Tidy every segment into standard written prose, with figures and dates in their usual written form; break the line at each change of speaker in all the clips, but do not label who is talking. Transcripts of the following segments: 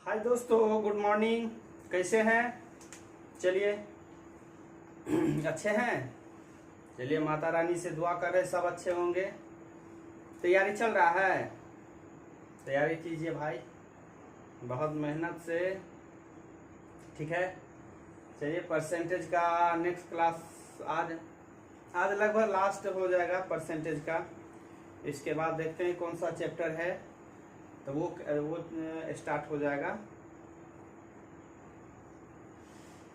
हाय दोस्तों, good morning. कैसे हैं? चलिए अच्छे हैं। चलिए माता रानी से दुआ कर रहे सब अच्छे होंगे। तैयारी चल रहा है, तैयारी कीजिए भाई, बहुत मेहनत से। ठीक है, चलिए परसेंटेज का नेक्स्ट क्लास आज आज लगभग लास्ट हो जाएगा परसेंटेज का। इसके बाद देखते हैं कौन सा चैप्टर है, तो वो स्टार्ट हो जाएगा।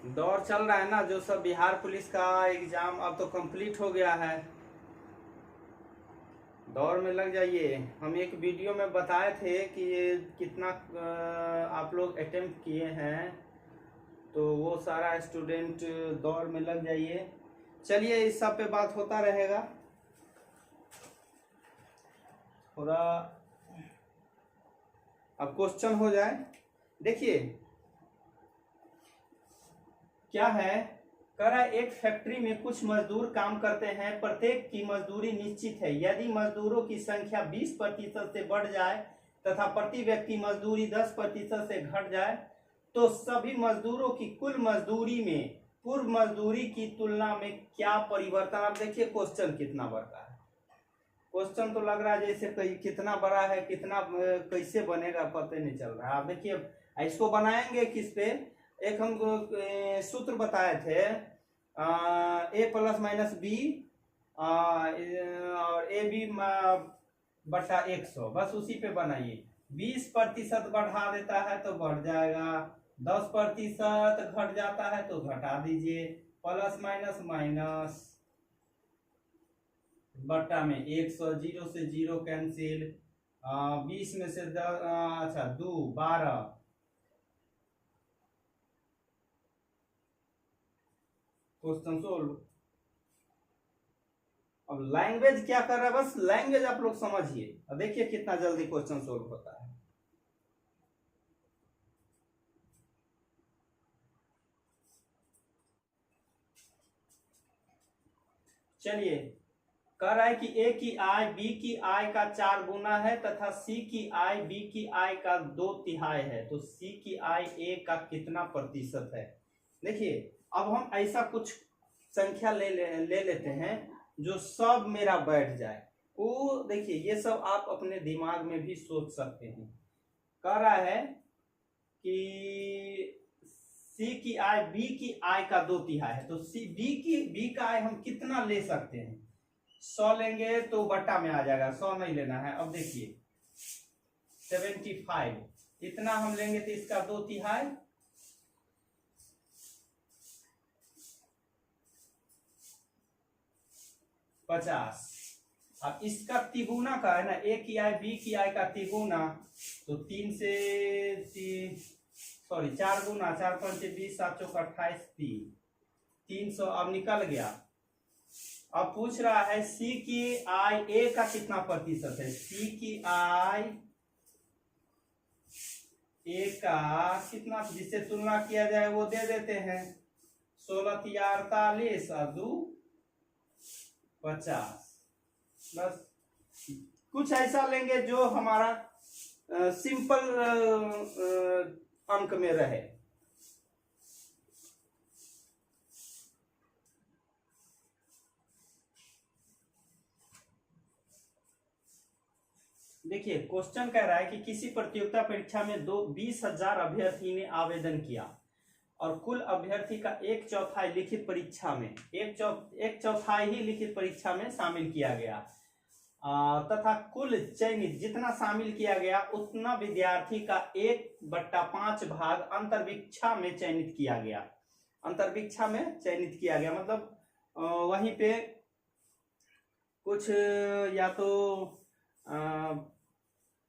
दौर चल रहा है ना, जो सब बिहार पुलिस का एग्जाम अब तो कंप्लीट हो गया है, दौर में लग जाइए। हम एक वीडियो में बताए थे कि ये कितना आप लोग अटेम्प्ट किए हैं, तो वो सारा स्टूडेंट दौर में लग जाइए। चलिए इस सब पे बात होता रहेगा। थोड़ा अब क्वेश्चन हो जाए। देखिए क्या है, कह रहा है एक फैक्ट्री में कुछ मजदूर काम करते हैं, प्रत्येक की मजदूरी निश्चित है। यदि मजदूरों की संख्या 20% से बढ़ जाए तथा प्रति व्यक्ति मजदूरी 10% से घट जाए तो सभी मजदूरों की कुल मजदूरी में पूर्व मजदूरी की तुलना में क्या परिवर्तन। अब देखिए क्वेश्चन कितना बड़ा है। क्वेश्चन तो लग रहा है जैसे कितना बड़ा है, कितना कैसे बनेगा पता नहीं चल रहा है। आप देखिए इसको बनाएंगे किस पे। एक हम सूत्र बताए थे, ए प्लस माइनस बी और ए बी बटा 100, बस उसी पे बनाइए। 20% बढ़ा देता है तो बढ़ जाएगा, 10% घट जाता है तो घटा दीजिए, प्लस माइनस माइनस बट्टा में 100, 0 से 0 कैंसिल, 20 में से 10, अच्छा 2 12। Question solve. अब लैंग्वेज क्या कर रहा है, बस लैंग्वेज आप लोग समझिए और देखिए कितना जल्दी क्वेश्चन सोल्व होता है। चलिए, कह रहा है कि ए की आय बी की आय का 4 गुना है तथा सी की आय बी की आय का 2/3 है, तो सी की आय ए का कितना प्रतिशत है। देखिए अब हम ऐसा कुछ संख्या ले लेते हैं जो सब मेरा बैठ जाए। वो देखिए ये सब आप अपने दिमाग में भी सोच सकते हैं। कह रहा है कि सी की आय बी की आय का 2/3 है, तो सी बी का आय हम कितना ले सकते हैं। 100 लेंगे तो बट्टा में आ जाएगा, 100 नहीं लेना है। अब देखिए 75 इतना हम लेंगे तो इसका 2/3 50। अब इसका तिगुना का है ना, ए की आय बी की आय का तिगुना, तो 3 से 4 गुना, 4 5 20, 7 चौक 28, 300 अब निकल गया। अब पूछ रहा है सी की आय ए का कितना प्रतिशत है। सी की आय ए का कितना, जिससे तुलना किया जाए वो दे देते हैं। 16 × 48 और 2 50। बस कुछ ऐसा लेंगे जो हमारा सिंपल अंक में रहे। देखिए क्वेश्चन कह रहा है कि किसी प्रतियोगिता परीक्षा में 20,000 अभ्यर्थी ने आवेदन किया और कुल अभ्यर्थी का 1/4 लिखित परीक्षा में, एक चौथाई ही लिखित परीक्षा में शामिल किया गया, तथा कुल चयनित जितना शामिल किया गया उतना विद्यार्थी का 1/5 भाग अंतर्वीक्षा में चयनित किया गया। अंतर्वीक्षा में चयनित किया गया मतलब वहीं पे कुछ या तो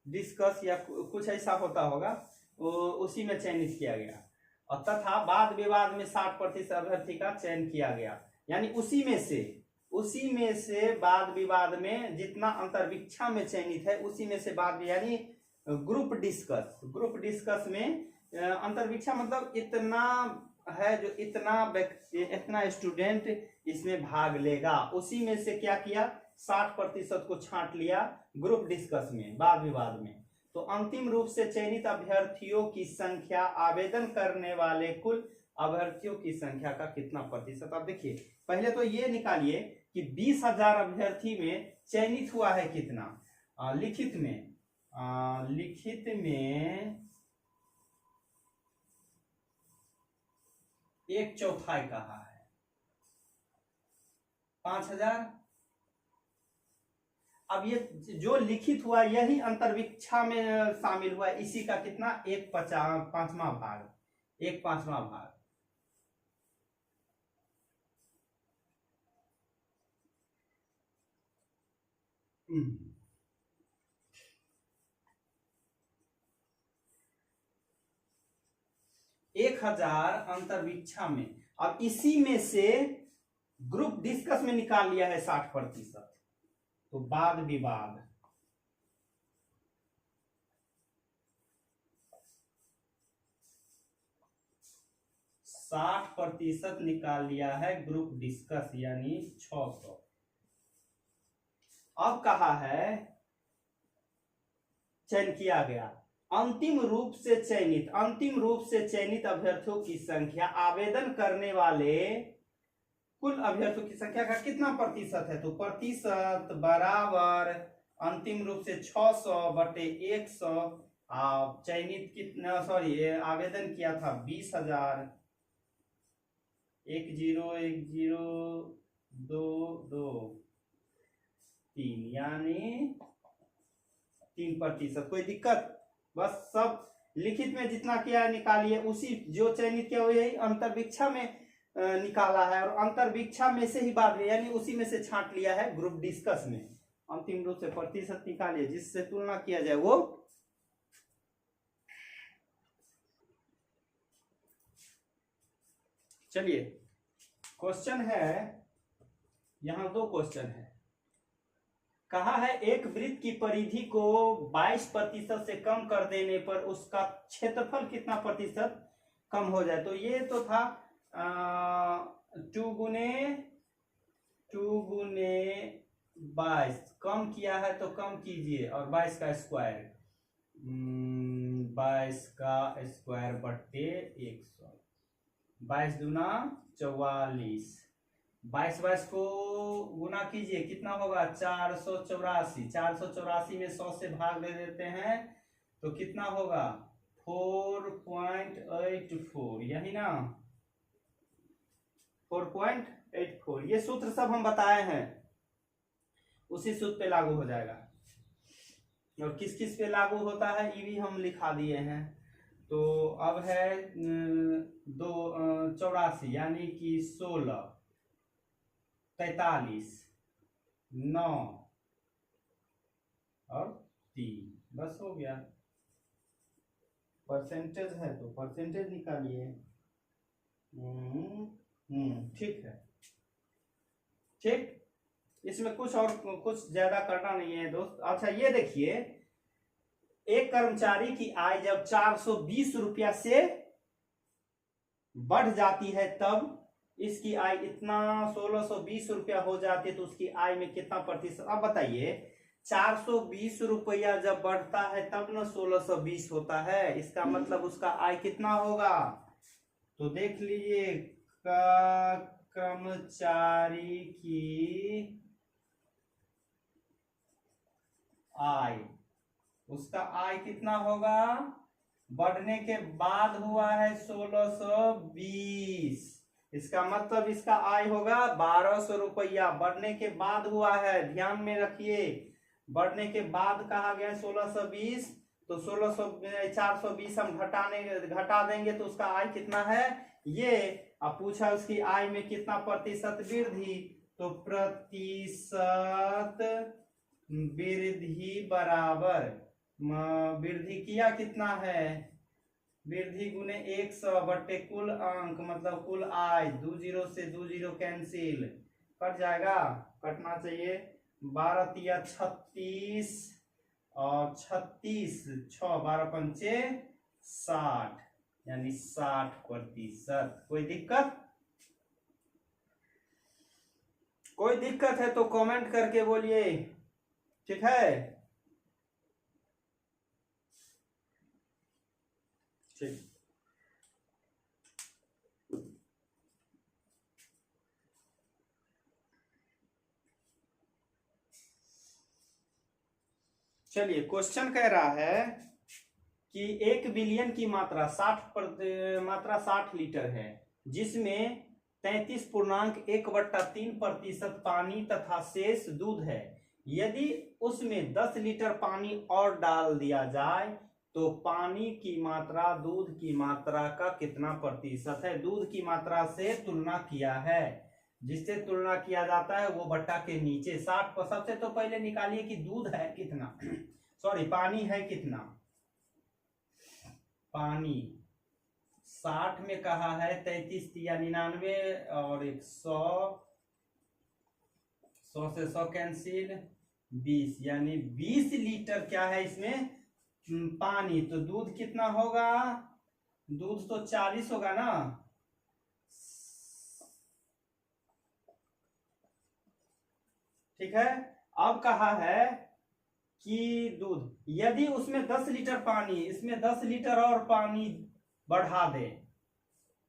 डिस्कस या कुछ ऐसा होता होगा, उसी में चयनित किया गया। और तथा वाद विवाद में 60% अभ्यर्थी का चयन किया गया, यानी उसी में से वाद विवाद में जितना अंतर्वीक्षा में चयनित है उसी में से वाद, यानी ग्रुप डिस्कस में अंतर्वीक्षा मतलब इतना है जो इतना स्टूडेंट इसमें भाग लेगा, उसी में से क्या किया 60% को छांट लिया ग्रुप डिस्कस में, वाद विवाद में। तो अंतिम रूप से चयनित अभ्यर्थियों की संख्या आवेदन करने वाले कुल अभ्यर्थियों की संख्या का कितना प्रतिशत। अब देखिए पहले तो ये निकालिए कि 20,000 अभ्यर्थी में चयनित हुआ है कितना। लिखित में 1/4 कहा है 5,000। अब ये जो लिखित हुआ यही अंतर्विक्षा में शामिल हुआ, इसी का कितना 1/5 भाग, 1/5 भाग। हम्म 1,000 अंतर्विक्षा में। अब इसी में से ग्रुप डिस्कस में निकाल लिया है 60%, तो वाद विवाद 60% निकाल लिया है ग्रुप डिस्कस, यानी 600। अब कहा है चयन किया गया अंतिम रूप से चयनित अभ्यर्थियों की संख्या आवेदन करने वाले कुल अभ्यर्थियों की संख्या का कितना प्रतिशत है। तो प्रतिशत बराबर अंतिम रूप से 600/100। चयनित कितना, सॉरी आवेदन किया था 20,000, 101022 यानी 3%। कोई दिक्कत, बस सब लिखित में जितना किया निकालिए, उसी जो चयनित किया हुआ यही अंतर्विक्षा में निकाला है, और अंतर्विक्षा में से ही बात यानी उसी में से छांट लिया है ग्रुप डिस्कस में। अंतिम रूप से प्रतिशत निकालिए जिससे तुलना किया जाए वो। चलिए क्वेश्चन है, यहां 2 क्वेश्चन है। कहा है एक वृत्त की परिधि को 22% से कम कर देने पर उसका क्षेत्रफल कितना प्रतिशत कम हो जाए। तो ये तो था 2 गुने 22 कम किया है तो कम कीजिए, और 22 का स्क्वायर 22 का स्क्वायर बट्टे 100, 22 दूना 44, 22 को गुना कीजिए कितना होगा 484। 484 में 100 से भाग दे देते हैं तो कितना होगा 4.84, यही ना 4.84। ये सूत्र सब हम बताए हैं, उसी सूत्र पे लागू हो जाएगा। और किस किस पे लागू होता है ये भी हम लिखा दिए हैं। तो अब है 284 यानी कि 16, 43, 9 और 3, बस हो गया। परसेंटेज है तो परसेंटेज निकालिए। ठीक है, ठीक, इसमें कुछ और कुछ ज्यादा करना नहीं है दोस्त। अच्छा ये देखिए, एक कर्मचारी की आय जब 420 रुपया से बढ़ जाती है तब इसकी आय इतना 1620 रुपया हो जाती है, तो उसकी आय में कितना प्रतिशत। अब बताइए 420 रुपया जब बढ़ता है तब ना 1620 होता है, इसका मतलब उसका आय कितना होगा। तो देख लीजिए कर्मचारी की आय, उसका आय कितना होगा, बढ़ने के बाद हुआ है 1620, इसका मतलब इसका आय होगा 1200 रुपया, बढ़ने के बाद हुआ है, ध्यान में रखिए बढ़ने के बाद कहा गया 1620, तो 420 हम घटा देंगे तो उसका आय कितना है ये। अब पूछा उसकी आय में कितना प्रतिशत वृद्धि, तो प्रतिशत वृद्धि बराबर वृद्धि किया कितना है, वृद्धि गुने 100 बट्टे कुल अंक मतलब कुल आय, 2 0 से 2 0 कैंसिल कट जाएगा, कटना चाहिए। 12 तिया 36 और 36 6 12 पंचे 60 यानी 60%। कोई दिक्कत, कोई दिक्कत है तो कमेंट करके बोलिए, ठीक है। चलिए, क्वेश्चन कह रहा है कि 1 बिलियन की मात्रा 60 लीटर है, जिसमें 33.1/3% पानी तथा शेष दूध है। यदि उसमें 10 लीटर पानी और डाल दिया जाए तो पानी की मात्रा दूध की मात्रा का कितना प्रतिशत है। दूध की मात्रा से तुलना किया है, जिससे तुलना किया जाता है वो बट्टा के नीचे 60 पर। सबसे तो पहले निकालिए कि दूध है कितना, सॉरी पानी है कितना। पानी 60 में कहा है 33 या 99 और 100, 100 से 100 कैंसिल, 20 यानी 20 लीटर क्या है इसमें पानी। तो दूध कितना होगा, दूध तो 40 होगा ना। ठीक है, अब कहा है कि दूध, यदि उसमें 10 लीटर पानी, इसमें 10 लीटर और पानी बढ़ा दे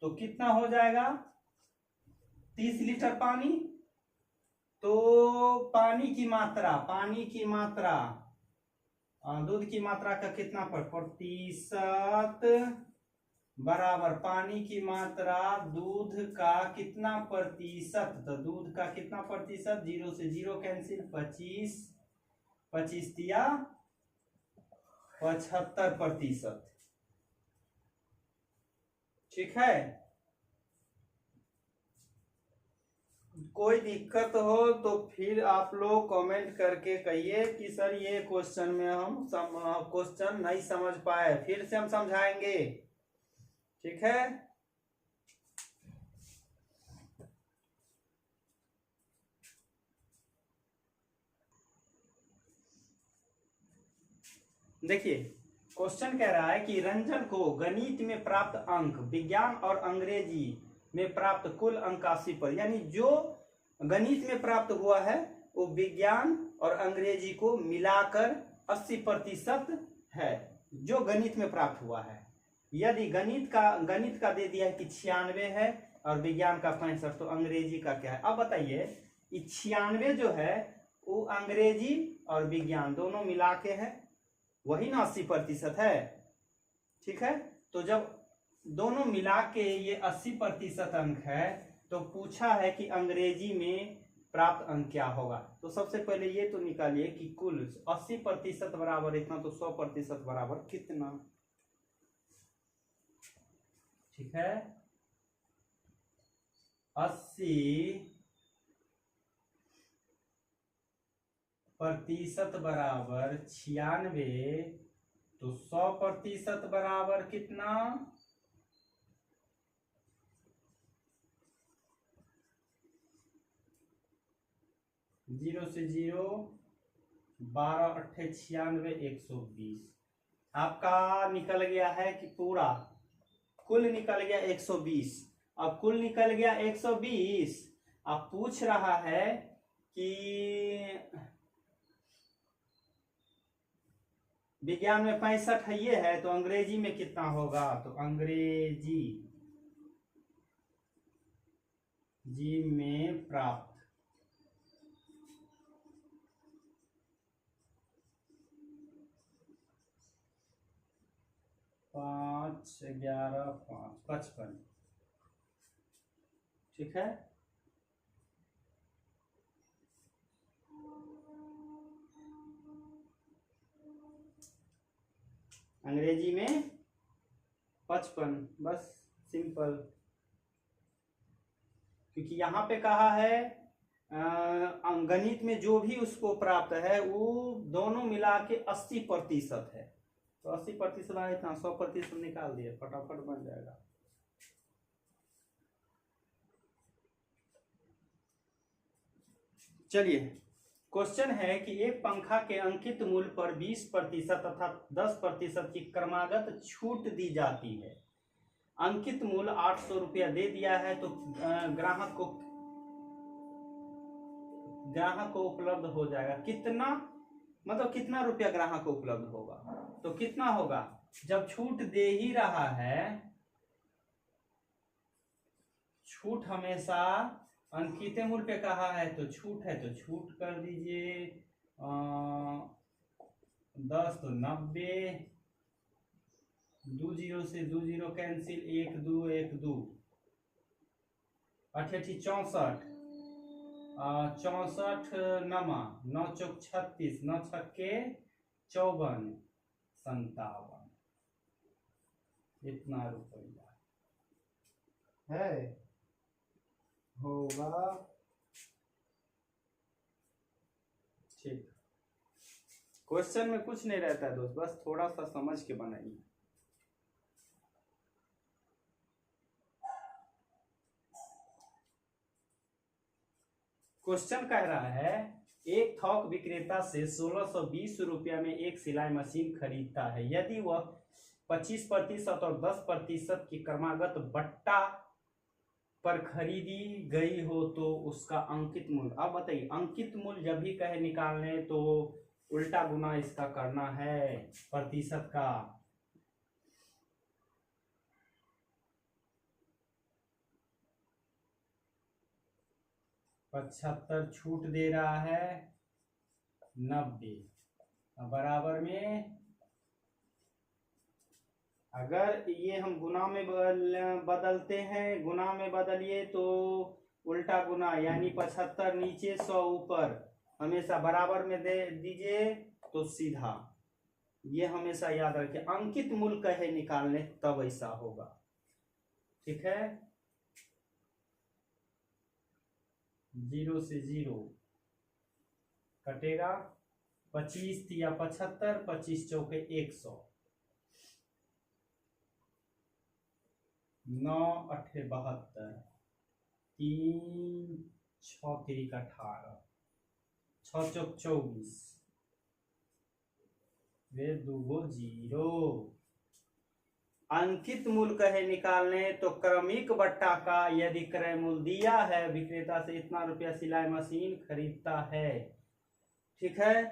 तो कितना हो जाएगा, 30 लीटर पानी। तो पानी की मात्रा दूध की मात्रा का कितना प्रतिशत बराबर पानी की मात्रा दूध का कितना प्रतिशत। तो दूध का कितना प्रतिशत, 0 से 0 कैंसिल, 25, 25 दिया 75%। ठीक है, कोई दिक्कत हो तो फिर आप लोग कमेंट करके कहिए कि सर ये क्वेश्चन में हम क्वेश्चन नहीं समझ पाए, फिर से हम समझाएंगे। ठीक है, देखिए क्वेश्चन कह रहा है कि रंजन को गणित में प्राप्त अंक विज्ञान और अंग्रेजी में प्राप्त कुल अंक 80 पर, यानी जो गणित में प्राप्त हुआ है वो विज्ञान और अंग्रेजी को मिलाकर 80% है, जो गणित में प्राप्त हुआ है। यदि गणित का दे दिया है कि 96 है और विज्ञान का 65, तो अंग्रेजी का क्या है। अब बताइए, 96 जो है वो अंग्रेजी और विज्ञान दोनों मिला के है, वही ना 80% है। ठीक है, तो जब दोनों मिला के ये 80% अंक है, तो पूछा है कि अंग्रेजी में प्राप्त अंक क्या होगा। तो सबसे पहले ये तो निकालिए कि कुल 80% बराबर इतना, तो 100% बराबर कितना। ठीक है, 80% बराबर 96, तो 100% बराबर कितना, 0 से 0, 12 8 96, 120। आपका निकल गया है कि पूरा कुल निकल गया 120। अब कुल निकल गया 120। अब पूछ रहा है कि विज्ञान में 65 है, ये है, तो अंग्रेजी में कितना होगा। तो अंग्रेजी में प्राप्त 5, 11, 5, 55। ठीक है, अंग्रेजी में 55, बस सिंपल। क्योंकि यहाँ पे कहा है गणित में जो भी उसको प्राप्त है वो दोनों मिला के 80% है। तो 80% है इतना, 100% निकाल दिए, फटाफट बन जाएगा। चलिए, क्वेश्चन है कि एक पंखा के अंकित मूल्य पर 20% तथा 10% की क्रमागत छूट दी जाती है। अंकित मूल्य 800 रुपया दे दिया है, तो ग्राहक को उपलब्ध हो जाएगा कितना, मतलब कितना रुपया ग्राहक को उपलब्ध होगा। तो कितना होगा, जब छूट दे ही रहा है, छूट हमेशा अंकित मूल्य पे कहा है, तो छूट है तो छूट कर दीजिए 10 तो 90, 2 जीरो से 2 जीरो कैंसिल, 1 2 1 2, 8 64, 64 नमा, 9 चौक 36, 9 छक्के 54, 57, इतना रुपया है होगा। ठीक, क्वेश्चन में कुछ नहीं रहता है दोस्त, बस थोड़ा सा समझ के बनाइए। क्वेश्चन कह रहा है एक थोक विक्रेता से 1620 रुपया में एक सिलाई मशीन खरीदता है। यदि वह 25% और 10% की क्रमागत बट्टा पर खरीदी गई हो तो उसका अंकित मूल्य। अब बताइए, अंकित मूल्य जब भी कहे निकालने तो उल्टा गुना इसका करना है प्रतिशत का। पचहत्तर छूट दे रहा है 90, बराबर में अगर ये हम गुना में बदलते हैं, गुना में बदलिए तो उल्टा गुना, यानी 75 नीचे 100 ऊपर, हमेशा बराबर में दे दीजिए तो सीधा। ये हमेशा याद रखिए, अंकित मूल्य कहे निकालने तब ऐसा होगा। ठीक है, 0 से 0 कटेगा, 25 या 75, 25 चौके 100, 9 8 72, 3 6 3 18, 6 चौक 24, वे 2 0। अंकित मूल्य कहे निकालने तो क्रमिक बट्टा का यदि क्रय मूल्य दिया है, विक्रेता से इतना रुपया सिलाई मशीन खरीदता है, ठीक है,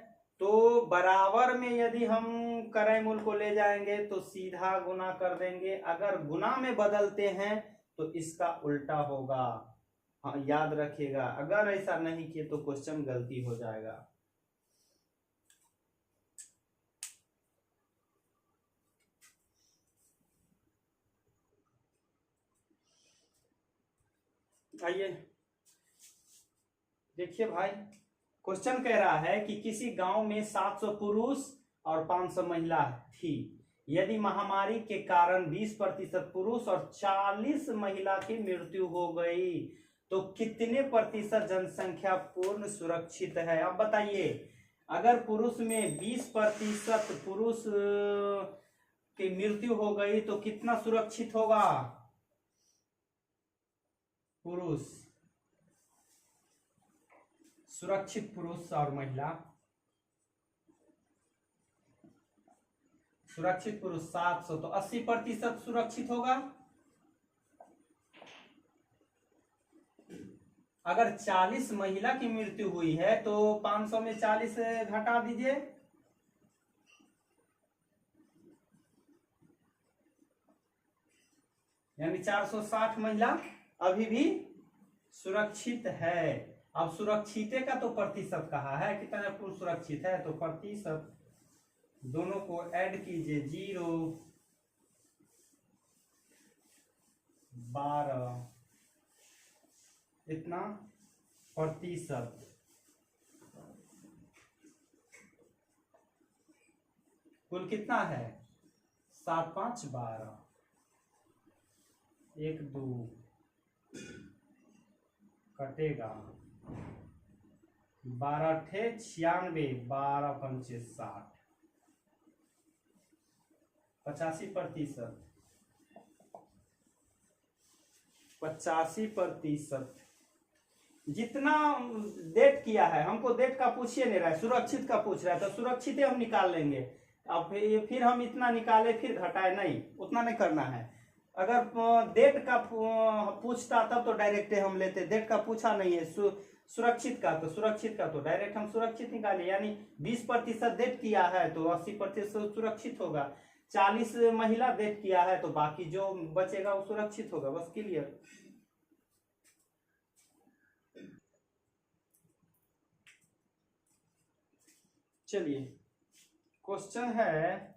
तो बराबर में यदि हम क्रय मूल्य को ले जाएंगे तो सीधा गुना कर देंगे। अगर गुना में बदलते हैं तो इसका उल्टा होगा। हाँ, याद रखिएगा, अगर ऐसा नहीं किए तो क्वेश्चन गलती हो जाएगा। आइए देखिए भाई, क्वेश्चन कह रहा है कि किसी गांव में 700 पुरुष और 500 महिला थी। यदि महामारी के कारण 20% पुरुष और 40 महिला की मृत्यु हो गई तो कितने प्रतिशत जनसंख्या पूर्ण सुरक्षित है। अब बताइए, अगर पुरुष में 20% पुरुष की मृत्यु हो गई तो कितना सुरक्षित होगा पुरुष, सुरक्षित पुरुष और महिला। सुरक्षित पुरुष 700 तो 80% सुरक्षित होगा। अगर 40 महिला की मृत्यु हुई है तो 500 में 40 घटा दीजिए, यानी 460 महिला अभी भी सुरक्षित है। अब सुरक्षित का तो प्रतिशत कहा है, कितना पुरुष सुरक्षित है, तो प्रतिशत दोनों को ऐड कीजिए, 0 12 इतना प्रतिशत, कुल कितना है 7 5 12, 1 2 कटेगा, 12 ठे 96, 12 पंचे 60, 85%, 85% जितना डेट किया है, हमको डेट का पूछिए नहीं रहा है, सुरक्षित का पूछ रहा है, तो सुरक्षित हम निकाल लेंगे। अब फिर हम इतना निकाले फिर घटाए नहीं, उतना नहीं करना है। अगर डेट का पूछता तब तो डायरेक्ट हम लेते, डेट का पूछा नहीं है, सुरक्षित का तो डायरेक्ट हम सुरक्षित निकाले, यानी 20% डेट किया है तो 80% सुरक्षित होगा। 40 महिला डेट किया है तो बाकी जो बचेगा वो सुरक्षित होगा। बस क्लियर। चलिए क्वेश्चन है,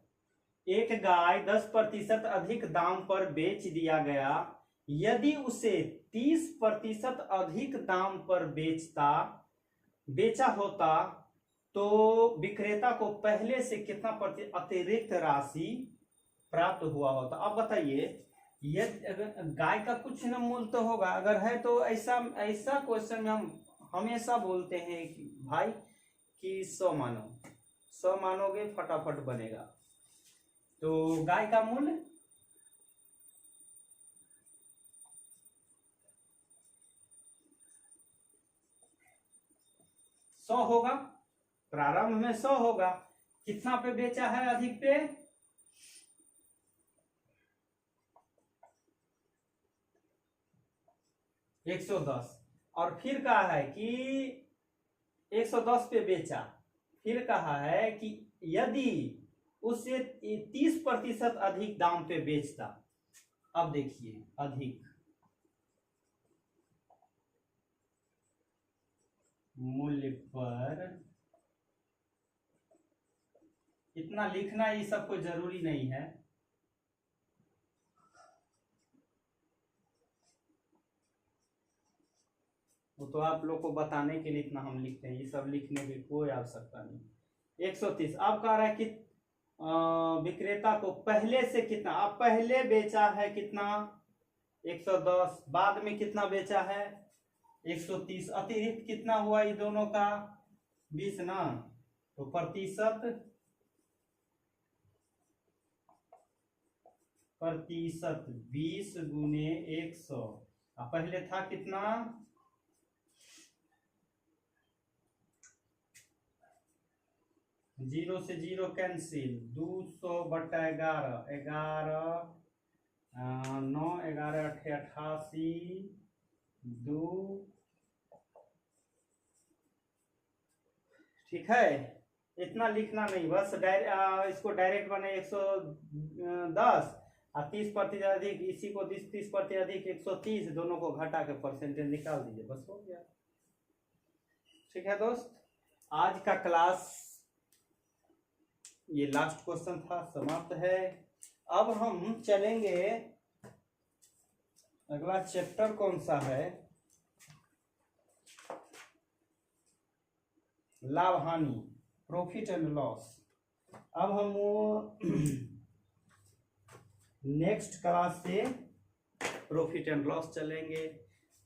एक गाय 10% अधिक दाम पर बेच दिया गया, यदि उसे 30% अधिक दाम पर बेचा होता तो विक्रेता को पहले से कितना अतिरिक्त राशि प्राप्त हुआ होता। अब बताइए, ये गाय का कुछ न मूल्य तो होगा, अगर है तो ऐसा क्वेश्चन में हम हमेशा बोलते हैं कि भाई कि 100 मानो, 100 मानोगे फटाफट बनेगा। तो गाय का मूल्य 100 होगा, प्रारंभ में 100 होगा। कितना पे बेचा है अधिक पे? 110। और फिर कहा है कि 110 पे बेचा, फिर कहा है कि यदि उसे 30% अधिक दाम पे बेचता। अब देखिए, अधिक मूल्य पर इतना लिखना ये सब कोई जरूरी नहीं है। वो तो आप लोग को बताने के लिए इतना हम लिखते हैं, ये सब लिखने की कोई आवश्यकता नहीं। 130। अब कह रहा है कि विक्रेता को पहले से कितना, अब पहले बेचा है कितना 110, बाद में कितना बेचा है 130, अतिरिक्त कितना हुआ ये दोनों का 20 ना, तो प्रतिशत 20 गुने 100। पहले था कितना 0 से 0 कैंसिल, 200/11, 9 11 88 2। ठीक है, इतना लिखना नहीं, बस इसको डायरेक्ट बने 110 और 30% अधिक, इसी को 30% अधिक 130, दोनों को घटा के परसेंटेज निकाल दीजिए, बस हो गया। ठीक है दोस्त, आज का क्लास ये लास्ट क्वेश्चन था, समाप्त है। अब हम चलेंगे, अगला चैप्टर कौन सा है, लाभ हानि, प्रॉफिट एंड लॉस। अब हम वो नेक्स्ट क्लास से प्रॉफिट एंड लॉस चलेंगे।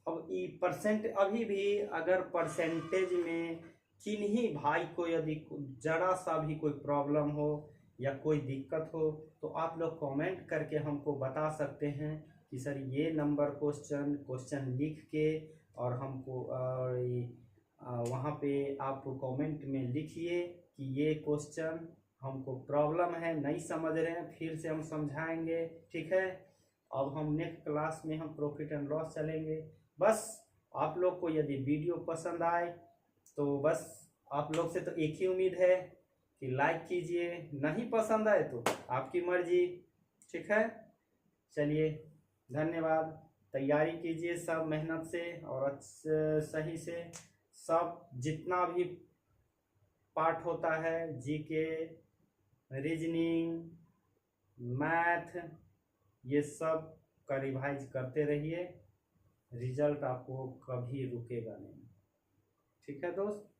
अब ये परसेंट, अभी भी अगर परसेंटेज में किन्हीं भाई को यदि जरा सा भी कोई प्रॉब्लम हो या कोई दिक्कत हो तो आप लोग कमेंट करके हमको बता सकते हैं कि सर ये नंबर क्वेश्चन लिख के और हमको वहाँ पे आप कमेंट में लिखिए कि ये क्वेश्चन हमको प्रॉब्लम है, नहीं समझ रहे हैं, फिर से हम समझाएंगे। ठीक है, अब हम नेक्स्ट क्लास में हम प्रॉफिट एंड लॉस चलेंगे। बस आप लोग को यदि वीडियो पसंद आए तो बस आप लोग से तो एक ही उम्मीद है कि लाइक कीजिए, नहीं पसंद आए तो आपकी मर्जी। ठीक है, चलिए धन्यवाद। तैयारी कीजिए सब मेहनत से और सही से, सब जितना भी पार्ट होता है, जीके, रीजनिंग, मैथ, ये सब का रिवाइज करते रहिए, रिजल्ट आपको कभी रुकेगा नहीं। ठीक है दोस्त।